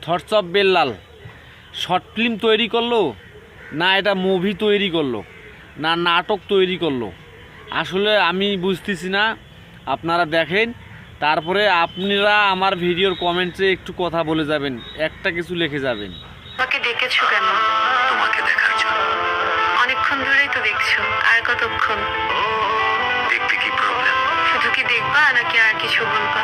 Thoughts of Bellal short film তৈরি করলো, না এটা মুভি তৈরি করলো, না নাটক তৈরি করলো, আসলে আমি বুঝতেছি না। আপনারা দেখেন, তারপরে আপনারা আমার ভিডিওর কমেন্টে একটু কথা বলে যাবেন, একটা কিছু লিখে যাবেন। আমাকে ডেকেছো কেন? তোমাকে দেখার জন্য। অনেকক্ষণ ধরেই তো দেখছো, আর কতক্ষণ? দেখতে কি প্রবলেম? শুধু কি দেখবা নাকি আর কিছু বলবা?